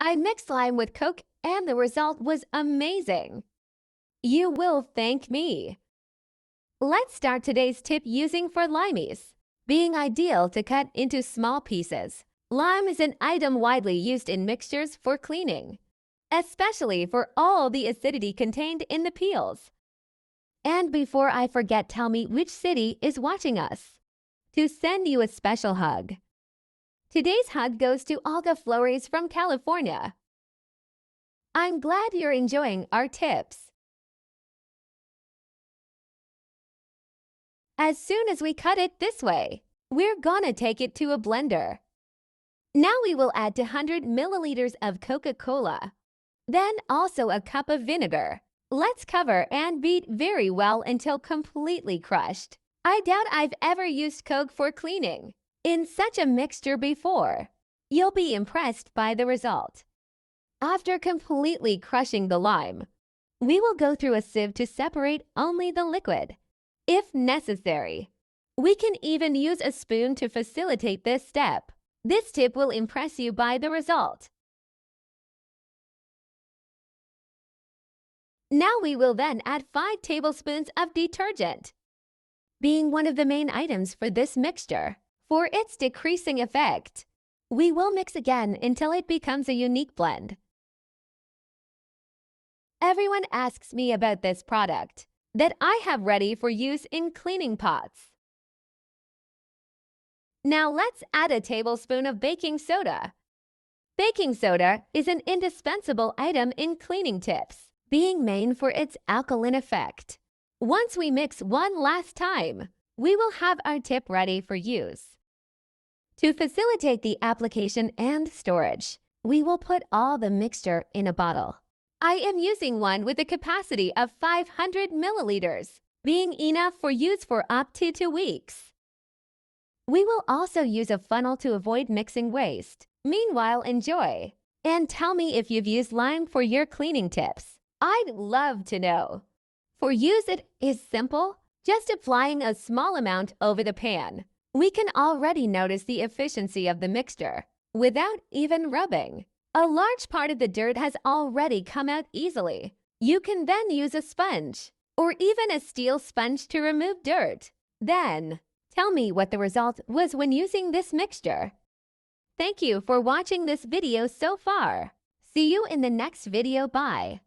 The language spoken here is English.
I mixed lime with Coke and the result was amazing. You will thank me. Let's start today's tip using for limeys. Being ideal to cut into small pieces. Lime is an item widely used in mixtures for cleaning, especially for all the acidity contained in the peels. And before I forget, tell me which city is watching us to send you a special hug. Today's hug goes to Olga Flores from California. I'm glad you're enjoying our tips. As soon as we cut it this way, we're gonna take it to a blender. Now we will add 200 milliliters of Coca-Cola, then also a cup of vinegar. Let's cover and beat very well until completely crushed. I doubt I've ever used Coke for cleaning in such a mixture before. You'll be impressed by the result. After completely crushing the lime, we will go through a sieve to separate only the liquid. If necessary, we can even use a spoon to facilitate this step. This tip will impress you by the result. Now we will then add 5 tablespoons of detergent, being one of the main items for this mixture. For its decreasing effect, we will mix again until it becomes a unique blend. Everyone asks me about this product that I have ready for use in cleaning pots. Now let's add a tablespoon of baking soda. Baking soda is an indispensable item in cleaning tips, being main for its alkaline effect. Once we mix one last time, we will have our tip ready for use. To facilitate the application and storage, we will put all the mixture in a bottle. I am using one with a capacity of 500 milliliters, being enough for use for up to 2 weeks. We will also use a funnel to avoid mixing waste. Meanwhile, enjoy. And tell me if you've used lime for your cleaning tips. I'd love to know. For use, it is simple, just applying a small amount over the pan. We can already notice the efficiency of the mixture without even rubbing. A large part of the dirt has already come out easily. You can then use a sponge or even a steel sponge to remove dirt. Then, tell me what the result was when using this mixture. Thank you for watching this video so far. See you in the next video. Bye.